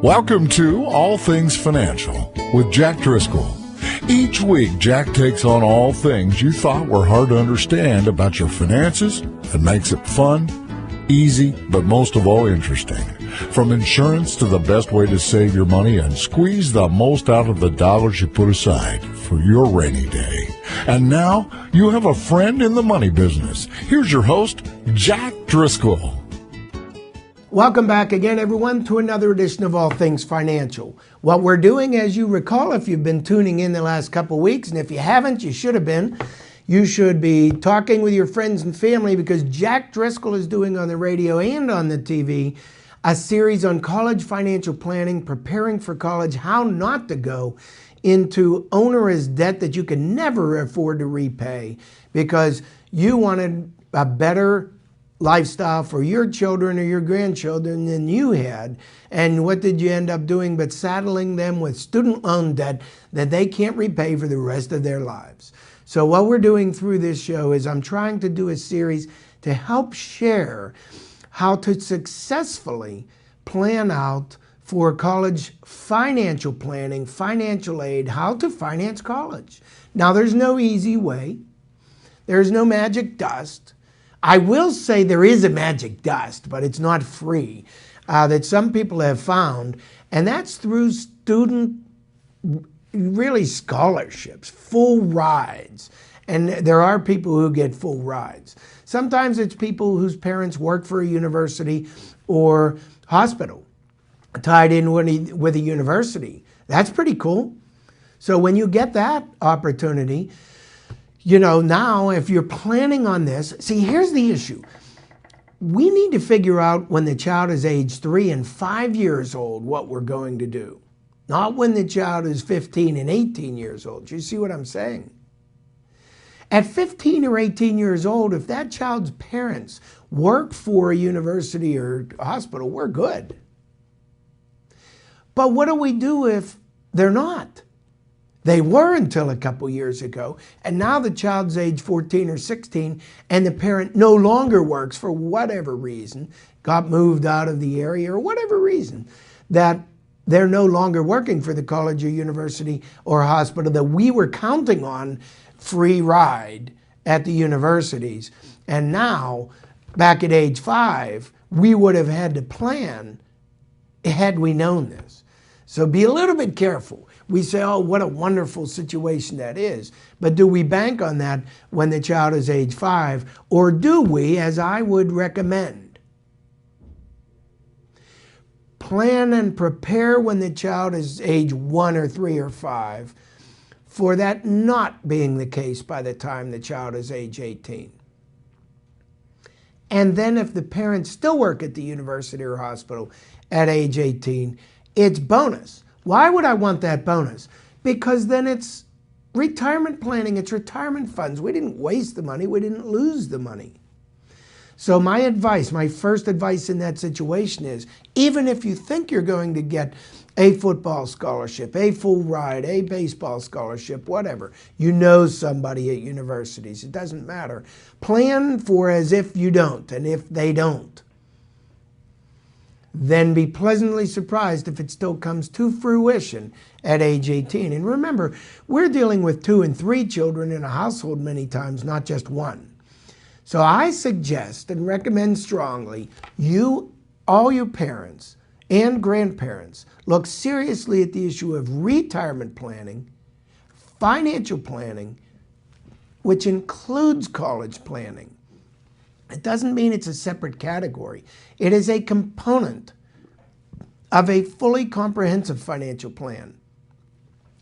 Welcome to All Things Financial with Jack Driscoll. Each week, Jack takes on all things you thought were hard to understand about your finances and makes it fun, easy, but most of all interesting. From insurance to the best way to save your money and squeeze the most out of the dollars you put aside for your rainy day. And now, you have a friend in the money business. Here's your host, Jack Driscoll. Welcome back again, everyone, to another edition of All Things Financial. What we're doing, as you recall, if you've been tuning in the last couple of weeks, and if you haven't, you should have been. You should be talking with your friends and family because Jack Driscoll is doing on the radio and on the TV a series on college financial planning, preparing for college, how not to go into onerous debt that you can never afford to repay because you wanted a better lifestyle for your children or your grandchildren than you had. And what did you end up doing but saddling them with student loan debt that they can't repay for the rest of their lives? So what we're doing through this show is I'm trying to do a series to help share how to successfully plan out for college financial planning, financial aid, how to finance college. Now, there's no easy way. There's no magic dust. I will say there is a magic dust, but it's not free, that some people have found, and that's through student, really scholarships, full rides. And there are people who get full rides. Sometimes it's people whose parents work for a university or hospital, tied in with a university. That's pretty cool. So when you get that opportunity, you know, now if you're planning on this, see, here's the issue. We need to figure out when the child is age 3 and 5 years old what we're going to do. Not when the child is 15 and 18 years old. You see what I'm saying? At 15 or 18 years old, if that child's parents work for a university or hospital, we're good. But what do we do if they're not? They were until a couple years ago, and now the child's age 14 or 16, and the parent no longer works for whatever reason, got moved out of the area or whatever reason, that they're no longer working for the college or university or hospital that we were counting on free ride at the universities. And now, back at age 5, we would have had to plan had we known this. So be a little bit careful. We say, oh, what a wonderful situation that is. But do we bank on that when the child is age 5? Or do we, as I would recommend, plan and prepare when the child is age 1 or 3 or 5 for that not being the case by the time the child is age 18? And then if the parents still work at the university or hospital at age 18, it's bonus. Why would I want that bonus? Because then it's retirement planning, it's retirement funds. We didn't waste the money, we didn't lose the money. So my advice, my first advice in that situation is, even if you think you're going to get a football scholarship, a full ride, a baseball scholarship, whatever, you know somebody at universities, it doesn't matter. Plan for as if you don't, and if they don't, then be pleasantly surprised if it still comes to fruition at age 18. And remember, we're dealing with 2 and 3 children in a household many times, not just one. So I suggest and recommend strongly all you parents and grandparents, look seriously at the issue of retirement planning, financial planning, which includes college planning. It doesn't mean it's a separate category. It is a component of a fully comprehensive financial plan.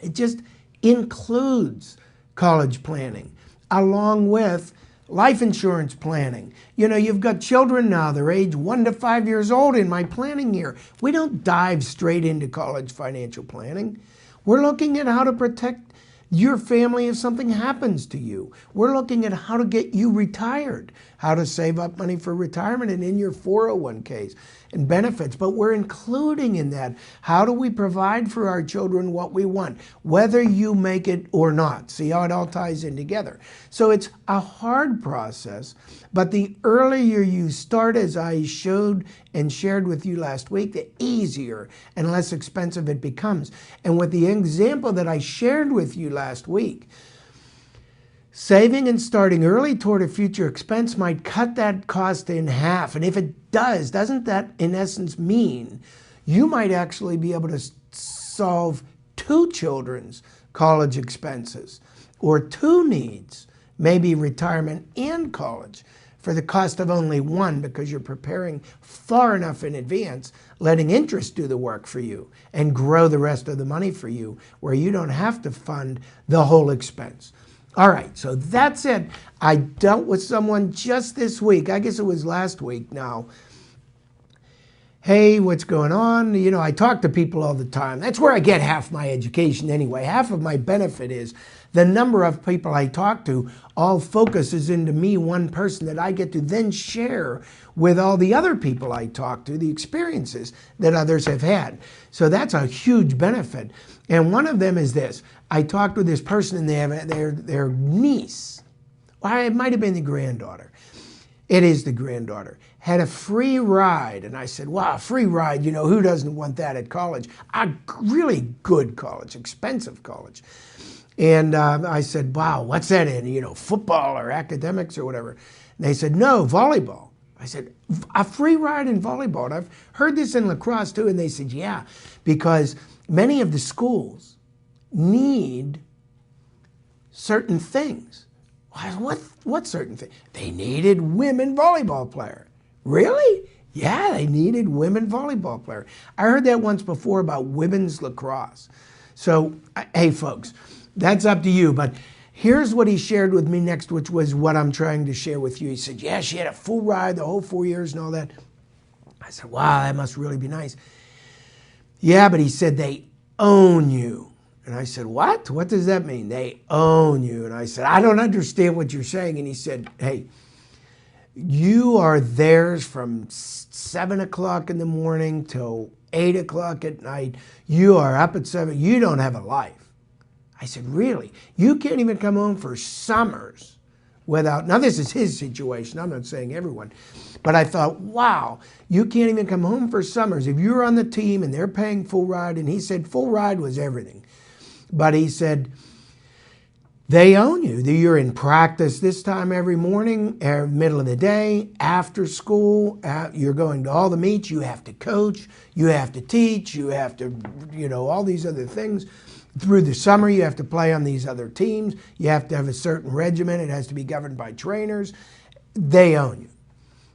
It just includes college planning along with life insurance planning. You know, you've got children now, they're age 1 to 5 years old in my planning year. We don't dive straight into college financial planning. We're looking at how to protect your family if something happens to you. We're looking at how to get you retired, how to save up money for retirement and in your 401ks and benefits. But we're including in that, how do we provide for our children what we want, whether you make it or not? See how it all ties in together. So it's a hard process, but the earlier you start, as I showed and shared with you last week, the easier and less expensive it becomes. And with the example that I shared with you last week, saving and starting early toward a future expense might cut that cost in half. And if it does, doesn't that in essence mean you might actually be able to solve 2 children's college expenses or 2 needs, maybe retirement and college, for the cost of only 1, because you're preparing far enough in advance, letting interest do the work for you and grow the rest of the money for you, where you don't have to fund the whole expense. All right, so that's it. I dealt with someone just this week, I guess it was last week now. Hey, what's going on? You know, I talk to people all the time. That's where I get half my education anyway. Half of my benefit is the number of people I talk to all focuses into me, one person, that I get to then share with all the other people I talk to, the experiences that others have had. So that's a huge benefit. And one of them is this. I talked with this person and they have their niece, or it might have been the granddaughter. It is the granddaughter. Had a free ride. And I said, wow, free ride, you know, who doesn't want that at college? A really good college, expensive college. And I said, wow, what's that in? You know, football or academics or whatever. And they said, no, volleyball. I said, a free ride in volleyball. And I've heard this in lacrosse too. And they said, yeah, because many of the schools need certain things. What certain thing? They needed women volleyball player. Really? Yeah, they needed women volleyball player. I heard that once before about women's lacrosse. So, hey folks, that's up to you. But here's what he shared with me next, which was what I'm trying to share with you. He said, yeah, she had a full ride the whole 4 years and all that. I said, wow, that must really be nice. Yeah, but he said they own you. And I said, what? What does that mean? They own you. And I said, I don't understand what you're saying. And he said, hey, you are theirs from 7 o'clock in the morning till 8 o'clock at night. You are up at 7. You don't have a life. I said, really? You can't even come home for summers without, now this is his situation. I'm not saying everyone. But I thought, wow, you can't even come home for summers. If you're on the team and they're paying full ride, and he said full ride was everything. But he said, they own you. You're in practice this time every morning, middle of the day, after school. You're going to all the meets. You have to coach. You have to teach. You have to, you know, all these other things. Through the summer, you have to play on these other teams. You have to have a certain regimen. It has to be governed by trainers. They own you.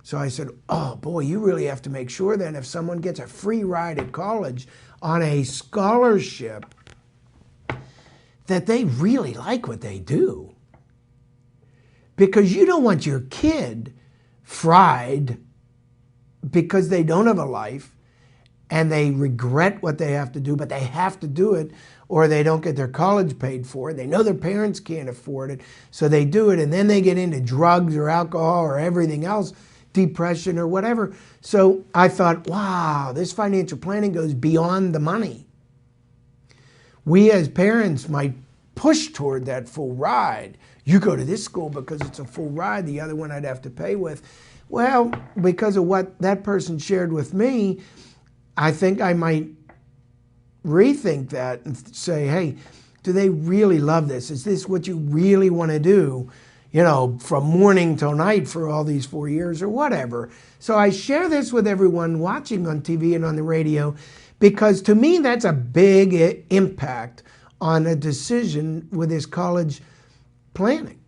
So I said, oh, boy, you really have to make sure then if someone gets a free ride at college on a scholarship, that they really like what they do. Because you don't want your kid fried because they don't have a life and they regret what they have to do, but they have to do it or they don't get their college paid for. They know their parents can't afford it, so they do it, and then they get into drugs or alcohol or everything else, depression or whatever. So I thought, wow, this financial planning goes beyond the money. We as parents might push toward that full ride. You go to this school because it's a full ride, the other one I'd have to pay with. Well, because of what that person shared with me, I think I might rethink that and say, hey, do they really love this? Is this what you really want to do, you know, from morning till night for all these 4 years or whatever? So I share this with everyone watching on TV and on the radio, because to me, that's a big impact on a decision with this college planning.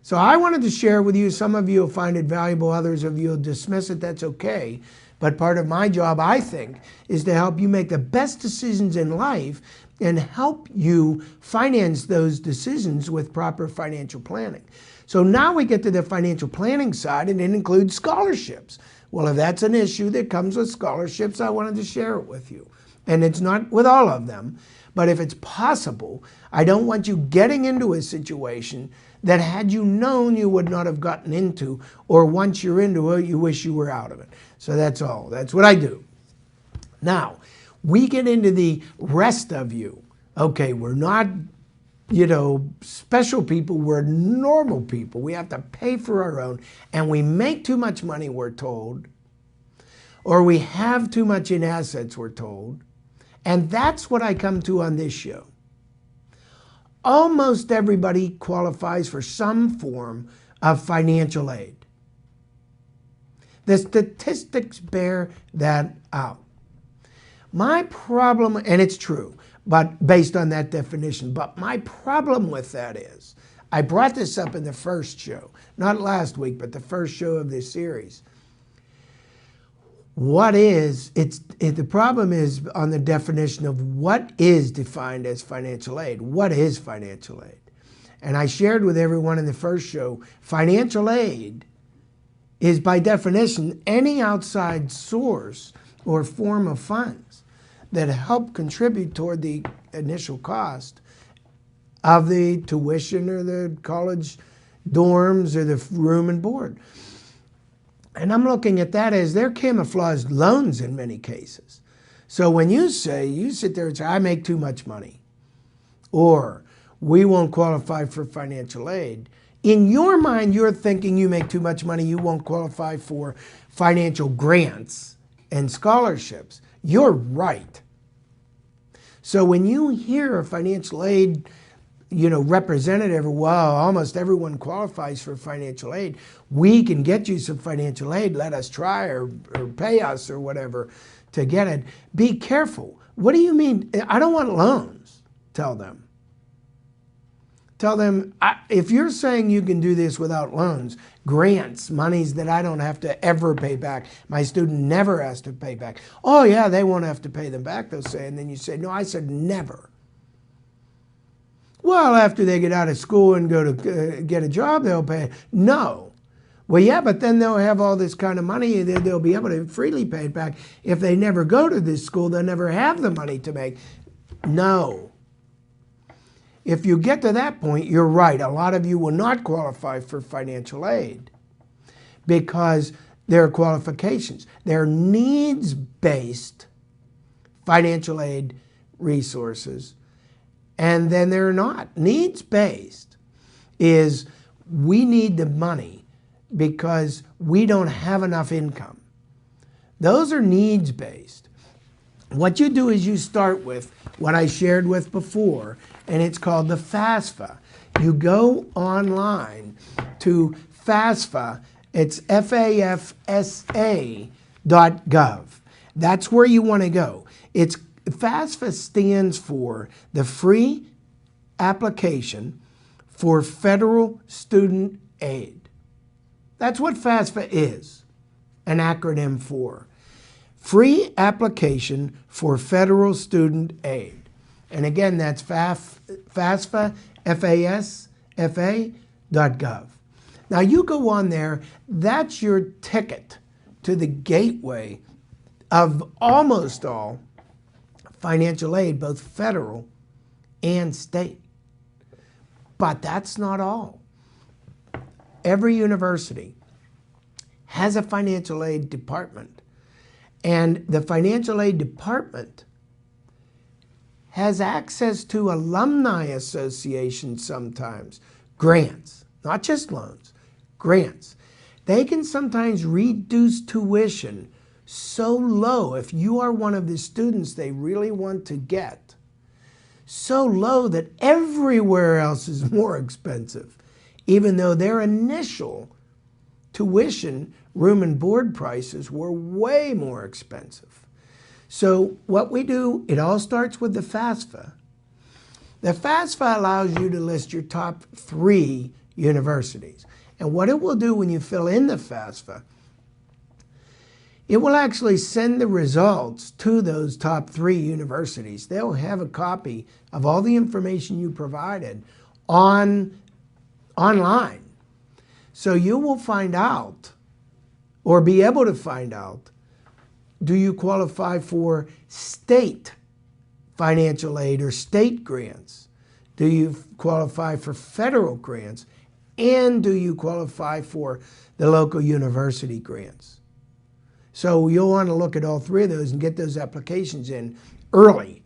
So I wanted to share with you. Some of you will find it valuable, others of you will dismiss it, that's okay. But part of my job, I think, is to help you make the best decisions in life and help you finance those decisions with proper financial planning. So now we get to the financial planning side, and it includes scholarships. Well, if that's an issue that comes with scholarships, I wanted to share it with you. And it's not with all of them, but if it's possible, I don't want you getting into a situation that had you known you would not have gotten into, or once you're into it, you wish you were out of it. So that's all. That's what I do. Now, we get into the rest of you. Okay, we're not, special people. We're normal people. We have to pay for our own, and we make too much money, we're told, or we have too much in assets, we're told. And that's what I come to on this show. Almost everybody qualifies for some form of financial aid. The statistics bear that out. My problem, and it's true, but based on that definition, but my problem with that is, I brought this up in the first show, not last week, but the first show of this series. The problem is on the definition of what is defined as financial aid. What is financial aid? And I shared with everyone in the first show, financial aid is by definition any outside source or form of funds that help contribute toward the initial cost of the tuition or the college dorms or the room and board. And I'm looking at that as they're camouflaged loans in many cases. So when you sit there and say, I make too much money, or we won't qualify for financial aid, in your mind, you're thinking you make too much money, you won't qualify for financial grants and scholarships. You're right. So when you hear a financial aid representative, well, almost everyone qualifies for financial aid. We can get you some financial aid. Let us try or pay us or whatever to get it. Be careful. What do you mean? I don't want loans. Tell them. Tell them, if you're saying you can do this without loans, grants, monies that I don't have to ever pay back, my student never has to pay back. Oh, yeah, they won't have to pay them back, they'll say. And then you say, no, I said never. Well, after they get out of school and go to get a job, they'll pay. No. Well, yeah, but then they'll have all this kind of money. They'll be able to freely pay it back. If they never go to this school, they'll never have the money to make. No. If you get to that point, you're right. A lot of you will not qualify for financial aid because there are qualifications. They're needs-based financial aid resources. And then they're not. Needs-based is we need the money because we don't have enough income. Those are needs-based. What you do is you start with what I shared with before, and it's called the FAFSA. You go online to FAFSA. It's FAFSA.gov. That's where you want to go. FAFSA stands for the Free Application for Federal Student Aid. That's what FAFSA is, an acronym for. Free Application for Federal Student Aid. And again, that's FAFSA, FAFSA.gov. Now you go on there, that's your ticket to the gateway of almost all financial aid, both federal and state. But that's not all. Every university has a financial aid department. And the financial aid department has access to alumni associations sometimes. Grants, not just loans, grants. They can sometimes reduce tuition so low, if you are one of the students they really want to get, so low that everywhere else is more expensive, even though their initial tuition, room and board prices were way more expensive. So what we do, it all starts with the FAFSA. The FAFSA allows you to list your top 3 universities. And what it will do when you fill in the FAFSA, it will actually send the results to those top 3 universities. They'll have a copy of all the information you provided online. So you will find out, or be able to find out, do you qualify for state financial aid or state grants? Do you qualify for federal grants And do you qualify for the local university grants? So you'll want to look at all three of those and get those applications in early.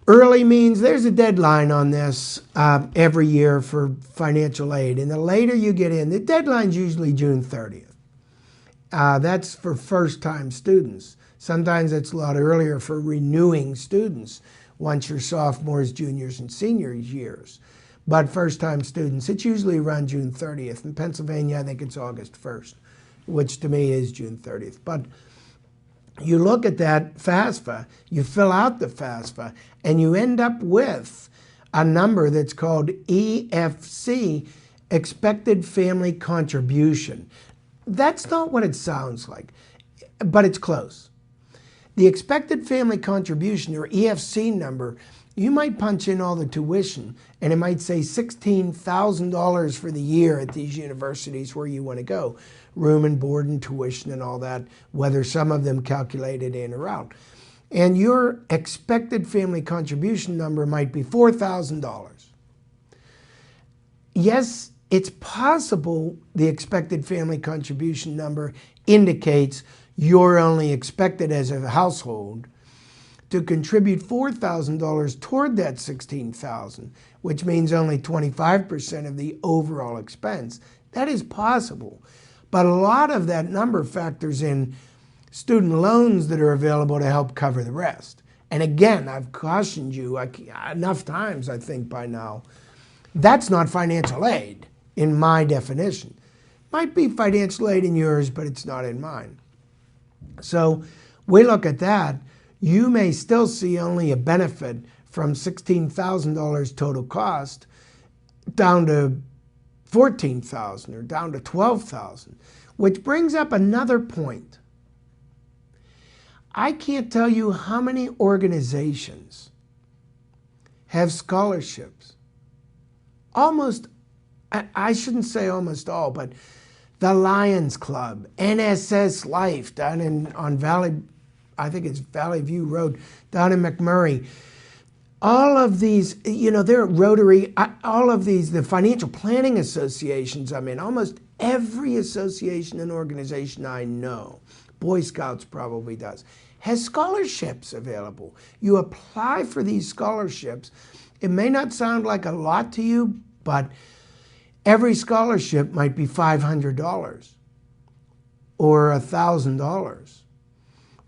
Early means there's a deadline on this every year for financial aid. And the later you get in, the deadline's usually June 30th. That's for first-time students. Sometimes it's a lot earlier for renewing students once you're sophomores, juniors, and seniors years. But first-time students, it's usually around June 30th. In Pennsylvania, I think it's August 1st, which to me is June 30th. But you look at that FAFSA, you fill out the FAFSA, and you end up with a number that's called EFC, Expected Family Contribution. That's not what it sounds like, but it's close. The Expected Family Contribution, or EFC number, you might punch in all the tuition, and it might say $16,000 for the year at these universities where you want to go. Room and board and tuition and all that, whether some of them calculated in or out. And your expected family contribution number might be $4,000. Yes, it's possible the expected family contribution number indicates you're only expected as a household to contribute $4,000 toward that $16,000, which means only 25% of the overall expense. That is possible. But a lot of that number factors in student loans that are available to help cover the rest. And again, I've cautioned you enough times, I think, by now, that's not financial aid in my definition. Might be financial aid in yours, but it's not in mine. So we look at that. You may still see only a benefit from $16,000 total cost down to $14,000 or down to $12,000, which brings up another point. I can't tell you how many organizations have scholarships. Almost, I shouldn't say almost all, but the Lions Club, NSS Life down on Valley, I think it's Valley View Road, down in McMurray. All of these, they're Rotary, all of these, the financial planning associations I'm in, almost every association and organization I know, Boy Scouts probably does, has scholarships available. You apply for these scholarships. It may not sound like a lot to you, but every scholarship might be $500 or $1,000.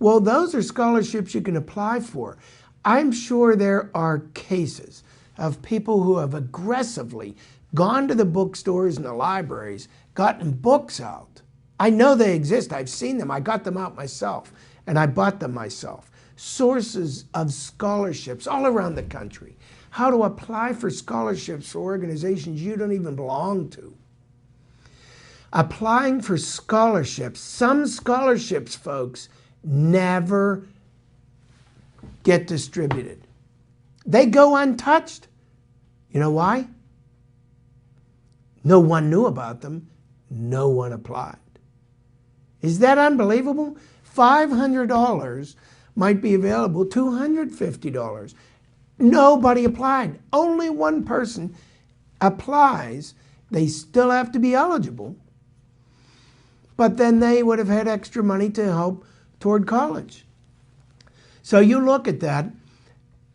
Well, those are scholarships you can apply for. I'm sure there are cases of people who have aggressively gone to the bookstores and the libraries, gotten books out. I know they exist. I've seen them. I got them out myself, and I bought them myself. Sources of scholarships all around the country. How to apply for scholarships for organizations you don't even belong to. Applying for scholarships. Some scholarships, folks, never get distributed. They go untouched. You know why? No one knew about them. No one applied. Is that unbelievable? $500 might be available, $250. Nobody applied. Only one person applies. They still have to be eligible. But then they would have had extra money to help toward college. So you look at that,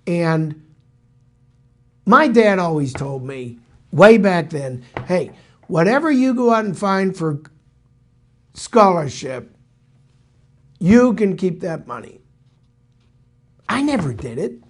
and my dad always told me way back then, hey, whatever you go out and find for scholarship, you can keep that money. I never did it.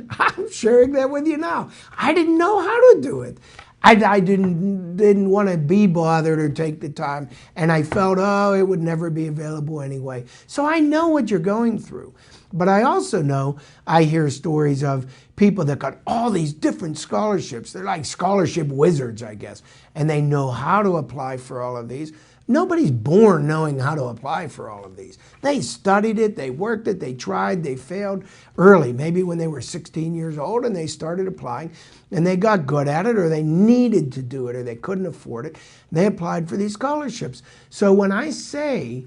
I'm sharing that with you now. I didn't know how to do it. I didn't want to be bothered or take the time, and I felt, it would never be available anyway. So I know what you're going through. But I also know, I hear stories of people that got all these different scholarships. They're like scholarship wizards, I guess, and they know how to apply for all of these. Nobody's born knowing how to apply for all of these. They studied it, they worked it, they tried, they failed early, maybe when they were 16 years old, and they started applying, and they got good at it, or they needed to do it, or they couldn't afford it. They applied for these scholarships. So when I say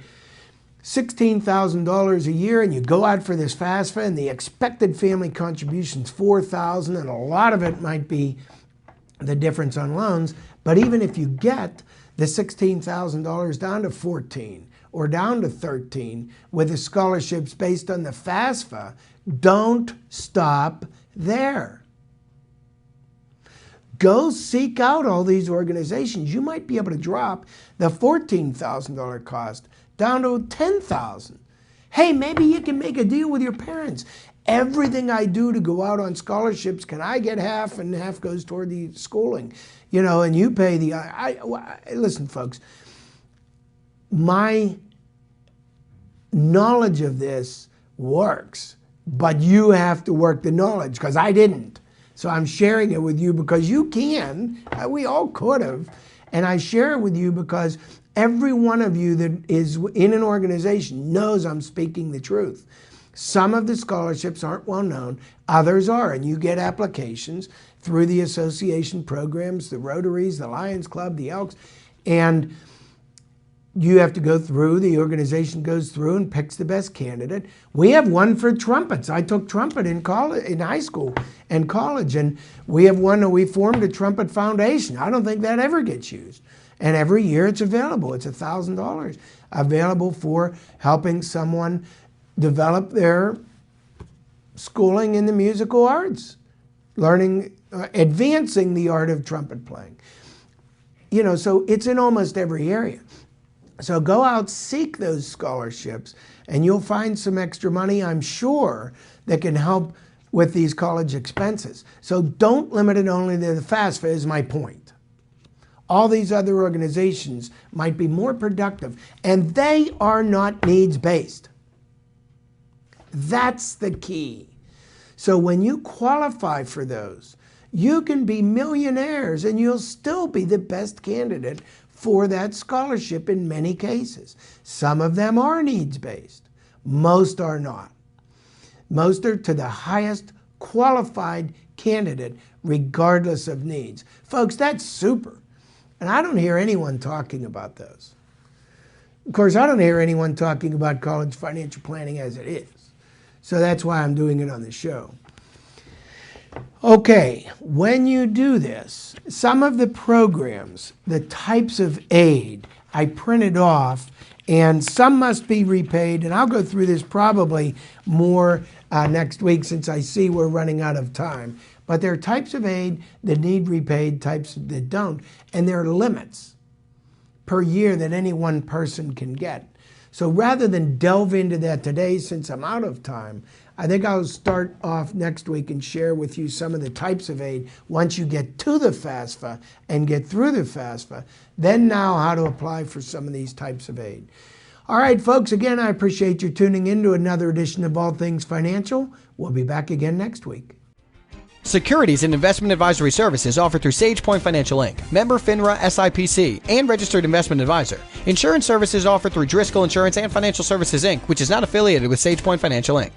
$16,000 a year, and you go out for this FAFSA, and the expected family contribution's $4,000, and a lot of it might be the difference on loans. But even if you get the $16,000 down to 14 or down to 13 with the scholarships based on the FAFSA, don't stop there. Go seek out all these organizations. You might be able to drop the $14,000 cost down to $10,000. Hey, maybe you can make a deal with your parents. Everything I do to go out on scholarships, can I get half and half goes toward the schooling? You know, and you pay the, listen folks, my knowledge of this works, but you have to work the knowledge because I didn't. So I'm sharing it with you because you can. We all could have. And I share it with you because every one of you that is in an organization knows I'm speaking the truth. Some of the scholarships aren't well known, others are, and you get applications through the association programs, the Rotaries, the Lions Club, the Elks, and you have to go through, the organization goes through and picks the best candidate. We have one for trumpets. I took trumpet in college, in high school and college, and we have one that we formed a trumpet foundation. I don't think that ever gets used. And every year it's available. It's $1,000 available for helping someone develop their schooling in the musical arts, learning, advancing the art of trumpet playing. You know, so it's in almost every area. So go out, seek those scholarships, and you'll find some extra money, I'm sure, that can help with these college expenses. So don't limit it only to the FAFSA is my point. All these other organizations might be more productive, and they are not needs-based. That's the key. So when you qualify for those, you can be millionaires and you'll still be the best candidate for that scholarship in many cases. Some of them are needs-based. Most are not. Most are to the highest qualified candidate regardless of needs. Folks, that's super. And I don't hear anyone talking about those. Of course, I don't hear anyone talking about college financial planning as it is. So that's why I'm doing it on the show. Okay, when you do this, some of the programs, the types of aid, I printed off, and some must be repaid, and I'll go through this probably more next week since I see we're running out of time. But there are types of aid that need repaid, types that don't, and there are limits per year that any one person can get. So rather than delve into that today, since I'm out of time, I think I'll start off next week and share with you some of the types of aid once you get to the FAFSA and get through the FAFSA, then now how to apply for some of these types of aid. All right, folks, again, I appreciate you tuning in to another edition of All Things Financial. We'll be back again next week. Securities and investment advisory services offered through SagePoint Financial Inc., member FINRA SIPC, and registered investment advisor. Insurance services offered through Driscoll Insurance and Financial Services Inc., which is not affiliated with SagePoint Financial Inc.